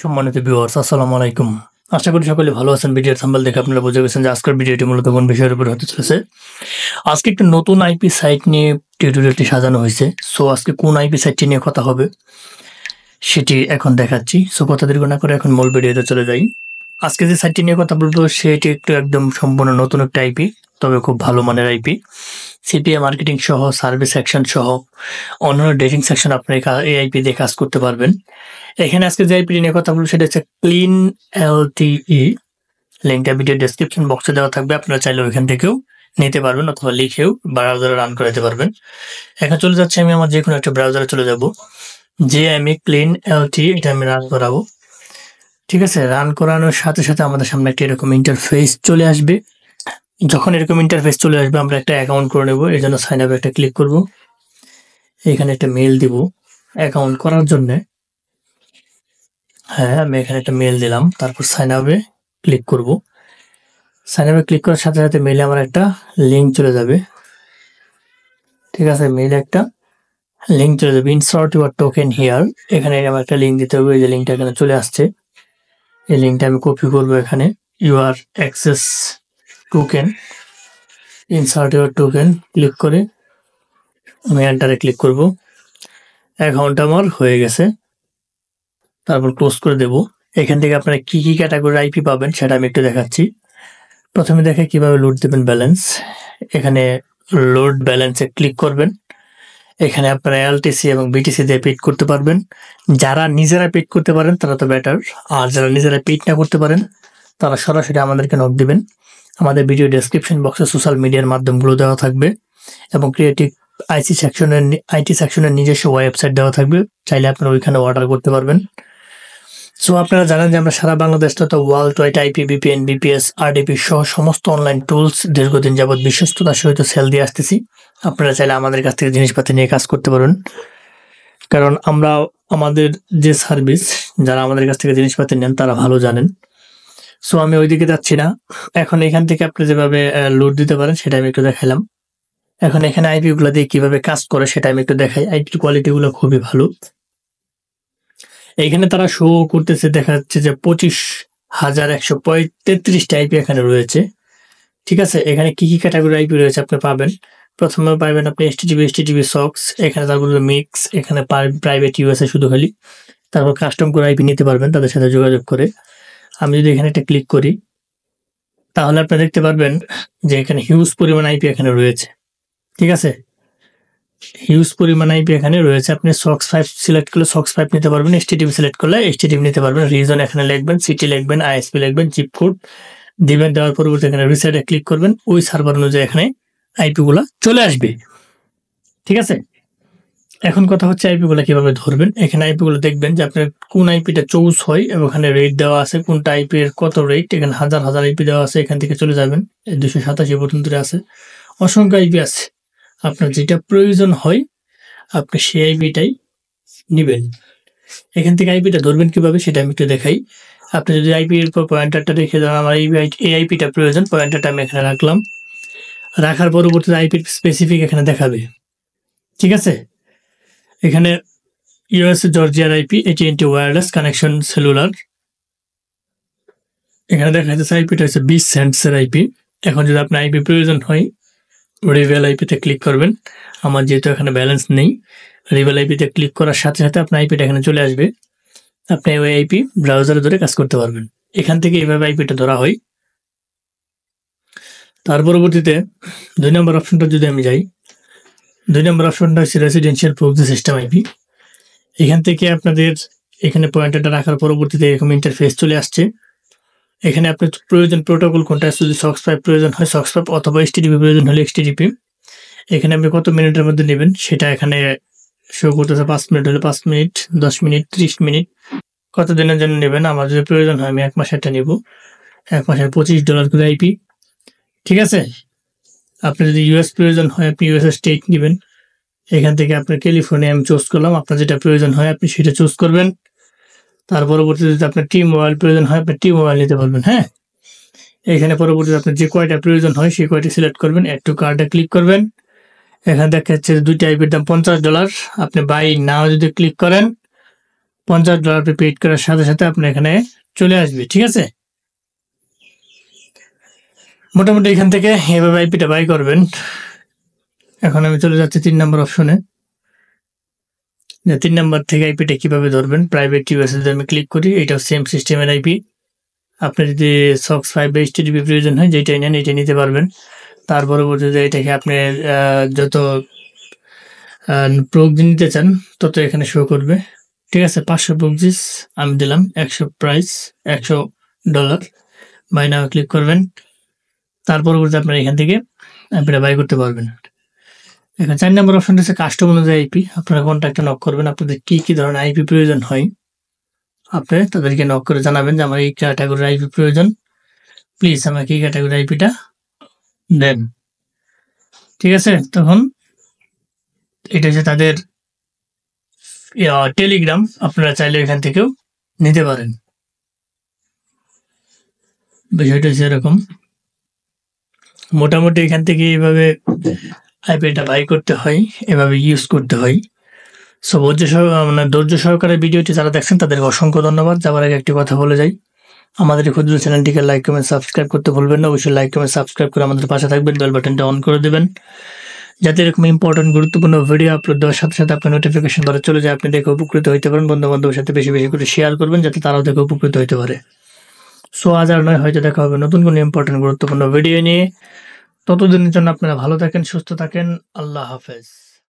সম্মানিত ভিউয়ার্স, আসসালামু আলাইকুম। আশা করি সকলে ভালো আছেন। ভিডিওর থাম্বনেল দেখে আপনারা বুঝে গেছেন যে আজকের ভিডিওটি মূলত কোন বিষয়ের উপর হতে চলেছে। আজকে একটা নতুন আইপি সাইট নিয়ে টিউটোরিয়ালটি সাজানো হয়েছে। সো আজকে কোন আইপি সাইটটি নিয়ে কথা হবে সেটি এখন দেখাচ্ছি। সো কথা দীর্ঘ না করে এখন মূল ভিডিওতে চলে যাই। আজকে যে সাইটটি নিয়ে কথা বলবো সেটি একদম সম্পূর্ণ নতুন একটা আইপি, তবে খুব ভালো মানের আইপি। সিপিএ মার্কেটিং সহ সার্ভিস সেকশন সহ অন্যান্য ডেটিং সেকশন আপনি এই আইপি দিয়ে কাজ করতে পারবেন। এখানে আজকে যে আইপি নিয়ে কথা বলবো সেটা হচ্ছে ক্লিন এলটিই। লিঙ্কটা ভিডিও ডেসক্রিপশন বক্সে দেওয়া থাকবে, আপনারা চাইলে ওইখান থেকেও নিতে পারবেন অথবা লিখেও ব্রাউজারে রান করাতে পারবেন। এখন চলে যাচ্ছে, আমি আমার যে কোনো একটা ব্রাউজারে চলে যাব। যে আমি ক্লিন এলটি এটা আমি রান করাবো। ঠিক আছে, রান করানোর সাথে সাথে আমাদের সামনে একটা এরকম ইন্টারফেস চলে আসবে। যখন এরকম ইন্টারফেস চলে আসবে আমরা একটা অ্যাকাউন্ট করে নেব। এই জন্য সাইন আপে একটা ক্লিক করব। এখানে একটা মেল দিব অ্যাকাউন্ট করার জন্য। হ্যাঁ, আমি এখানে একটা মেল দিলাম, তারপর সাইন আপে ক্লিক করব। সাইন আপে ক্লিক করার সাথে সাথে মেলে আমার একটা লিঙ্ক চলে যাবে। ঠিক আছে, মেলে একটা লিঙ্ক চলে যাবে, ইনসার্ট ইউর টোকেন হিয়ার। এখানে আমার একটা লিঙ্ক দিতে হবে। এই যে লিঙ্কটা এখানে চলে আসছে, এই লিঙ্কটা আমি কপি করব। এখানে your access token, insert your token click করে আমি এন্টারে ক্লিক করব। অ্যাকাউন্ট আমার হয়ে গেছে, তারপর ক্লোজ করে দেব। এখান থেকে আপনারা কি কি ক্যাটাগরির আইপি পাবেন সেটা আমি একটু দেখাচ্ছি। প্রথমে দেখে কিভাবে লোড দেবেন ব্যালেন্স। এখানে লোড ব্যালেন্সে ক্লিক করবেন। এখানে আপনারা এলটিসি এবং বিটিসি দিয়ে পেড করতে পারবেন। যারা নিজেরা পেড করতে পারেন তারা তো বেটার, আর যারা নিজেরা পেড না করতে পারেন তারা সরাসরি আমাদেরকে নক দিবেন। আমাদের ভিডিও ডেসক্রিপশন বক্সে সোশ্যাল মিডিয়ার মাধ্যমগুলো দেওয়া থাকবে এবং ক্রিয়েটিভ আইটি সেকশনের নিজস্ব ওয়েবসাইট দেওয়া থাকবে, চাইলে আপনারা ওইখানে অর্ডার করতে পারবেন। সো আপনারা জানেন যে আমরা সারা বাংলাদেশ তথা world wide IP, VPN, BPS, RDP সহ সমস্ত অনলাইন টুলস দীর্ঘদিন যাবৎ বিশ্বস্ততার সহিত সেল দিয়ে আসতেছি। আপনারা চাইলে আমাদের কাছ থেকে জিনিসপাতি নিয়ে কাজ করতে পারেন, কারণ আমরা আমাদের যে সার্ভিস, যারা আমাদের কাছ থেকে জিনিসপাতি নেন তারা ভালো জানেন। সো আমি ওইদিকে যাচ্ছি না। এখন এখান থেকে আপনি যেভাবে লোড দিতে পারেন সেটা আমি একটু দেখাইলাম। এখন এখানে আইপি গুলো দিয়ে কিভাবে কাজ করে সেটা আমি একটু দেখাই। আইপির কোয়ালিটি গুলো খুবই ভালো। এইখানে তারা শো করতেছে, দেখা যাচ্ছে যে 25,133টা আইপি এখানে রয়েছে। ঠিক আছে, এখানে কি কি ক্যাটাগরি আইপি রয়েছে আপনি পাবেন। প্রথমে পাবেন আপনি এসটিটিপি সক্স, এখানে তারপর মিক্স, এখানে প্রাইভেট ইউএসএ শুধু খালি, তারপর কাস্টম করে আইপি নিতে পারবেন তাদের সাথে যোগাযোগ করে। আমি যদি এখানে একটা ক্লিক করি তাহলে আপনি দেখতে পারবেন যে এখানে হিউজ পরিমাণ আইপি এখানে রয়েছে। ঠিক আছে, হিউজ পরিমাণ আইপি এখানে রয়েছে। আপনি সক্স 5 সিলেক্ট করলে সক্স 5 নিতে পারবেন, এসটিটিপি সিলেক্ট করলে এসটিটিপি নিতে পারবেন। রিজন এখানে লিখবেন, সিটি লিখবেন, আইএসপি লিখবেন, জিপ কোড দিবেন। দেওয়ার পরবর্তী এখানে রিসেটে ক্লিক করবেন। ওই সার্ভার অনুযায়ী এখানে আইপি গুলা চলে আসবে। ঠিক আছে, এখন কথা হচ্ছে আইপি গুলা কিভাবে ধরবেন। এখানে আইপি গুলো দেখবেন যে আপনার কোন আইপিটা চুজ হয় এবং ওখানে রেট দেওয়া আছে, কোনটা আইপি এর কত রেট। এখানে হাজার হাজার আইপি দেওয়া আছে, এখান থেকে চলে যাবেন। 287 পর্যন্ত আছে, অসংখ্য আইপি আছে। আপনার যেটা প্রয়োজন হয় আপনি সেই আইপিটাই নিবেন। এখান থেকে আইপিটা ধরবেন কিভাবে সেটা আমি একটু দেখাই। আপনি যদি আইপির উপর পয়েন্টারটা রেখে দেন, আমার এই আইপিটা প্রয়োজন, পয়েন্টারটা আমি এখানে রাখলাম। রাখার পরবর্তীতে আইপির স্পেসিফিক এখানে দেখাবে। ঠিক আছে, এখানে ইউএসএ জর্জিয়ার IP, AT&T wireless connection cellular. এখানে দেখা যাচ্ছে আইপিটা হচ্ছে 20 সেন্টসের আইপি। এখন যদি আপনার আইপি প্রয়োজন হয় রিভেল আইপিতে ক্লিক করবেন। আমার যেহেতু এখানে ব্যালেন্স নেই, রিভেল আইপিতে ক্লিক করার সাথে সাথে আপনার আইপিটা এখানে চলে আসবে। আপনি ওই আইপি ব্রাউজারে ধরে কাজ করতে পারবেন। এখান থেকে এইভাবে আইপিটা ধরা হয়। তার পরবর্তীতে 2 নম্বর অপশনটা যদি আমি যাই, 2 নম্বর অপশনটা হচ্ছে রেসিডেন্সিয়াল প্রক্সি সিস্টেম আইপি। এখান থেকে আপনাদের এখানে পয়েন্টারটা রাখার পরবর্তীতে এরকম ইন্টারফেস চলে আসছে। এখানে আপনার প্রয়োজন প্রোটোকল কোনটা, যদি সক্স 5 প্রয়োজন হয় সক্স 5 অথবা এসটিটিপি প্রয়োজন হলে এসটিটিপি। এখানে আপনি কত মিনিটের মধ্যে নেবেন সেটা এখানে শো করতেছে। 5 মিনিট হলে 5 মিনিট, 10 মিনিট, 30 মিনিট, কত দিনের জন্য নেবেন। আমার যদি প্রয়োজন হয় আমি 1 মাসেরটা নেব। 1 মাসের $25 করে আইপি। ঠিক আছে, আপনি যদি ইউএস প্রয়োজন হয় আপনি ইউএস স্টেট নেবেন। এখান থেকে আপনার ক্যালিফোর্নিয়া আমি চুজ করলাম। আপনার যেটা প্রয়োজন হয় আপনি সেটা চুজ করবেন। তার পরবর্তীতে যদি আপনার টি মোবাইল প্রয়োজন হয় আপনি টি মোবাইল নিতে পারবেন। হ্যাঁ, এখানে পরবর্তীতে আপনার যে কয়টা প্রয়োজন হয় সেই কয়টি সিলেক্ট করবেন, অ্যাড টু কার্টে ক্লিক করবেন। এখানে দেখা যাচ্ছে 2টা আইপির দাম $50। আপনি বাই নাও যদি ক্লিক করেন $50 পে পেড করার সাথে সাথে আপনার এখানে চলে আসবে। ঠিক আছে, মোটামুটি এখান থেকে এভাবে আইপিটা বাই করবেন। এখন আমি চলে যাচ্ছি 3 নম্বর অপশনে। 3 নম্বর থেকে আইপিটা কিভাবে ধরবেন, প্রাইভেট ইউএসএ আমি ক্লিক করি। এটাও সেম সিস্টেমের আইপি। আপনার যদি সক্স 5 বা HTTP প্রয়োজন হয় যেটাই নেন এটা নিতে পারবেন। তার পরবর্তীতে এটাকে আপনি যত প্রক্সি নিতে চান তত এখানে শো করবে। ঠিক আছে, 500 প্রক্সিস আমি দিলাম, 100 প্রাইস, $100। বাই নাও ক্লিক করবেন। তার পরবর্তীতে আপনারা এখান থেকে আইপিটা বাই করতে পারবেন। এখানে 4 নম্বর অপশনটা হচ্ছে কাস্টম অনুযায়ী আইপি। আপনারা কন্ট্যাক্টে নক করবেন, আপনাদের কি ধরনের আইপি প্রয়োজন হয় আপনি তাদেরকে নক করে জানাবেন যে আমার এই ক্যাটাগরির আইপি প্রয়োজন, প্লিজ আমাকে এই ক্যাটাগরির আইপিটা দেন। ঠিক আছে, তখন এটা হচ্ছে তাদের টেলিগ্রাম, আপনারা চাইলে এখান থেকেও নিতে পারেন। বিষয়টা হচ্ছে এরকম, মোটামুটি এখান থেকে এইভাবে আইপিটা বাই করতে হয়, এভাবে ইউজ করতে হয়। সো ধৈর্য সহকারে ভিডিওটি যারা দেখছেন তাদেরকে অসংখ্য ধন্যবাদ। যাওয়ার আগে একটি কথা বলে যাই, আমাদের এই ক্ষুদ্র চ্যানেলটিকে লাইক কমেন্ট সাবস্ক্রাইব করতে ভুলবেন না। অবশ্যই লাইক কমেন্ট সাবস্ক্রাইব করে আমাদের পাশে থাকবেন, বেল বাটনটা অন করে দেবেন যাতে এরকম ইম্পর্টেন্ট গুরুত্বপূর্ণ ভিডিও আপলোড দেওয়ার সাথে সাথে আপনার নোটিফিকেশন বারে চলে যায়, আপনি দেখে উপকৃত হতে পারেন। বন্ধু বান্ধবের সাথে বেশি বেশি করে শেয়ার করবেন যাতে তারাও দেখে উপকৃত হতে পারে। সো আজ আর নয়, হয়তো দেখা হবে নতুন কোনো ইম্পর্টেন্ট গুরুত্বপূর্ণ ভিডিও নিয়ে। ততদিনের জন্য আপনারা ভালো থাকেন, সুস্থ থাকেন। আল্লাহ হাফেজ।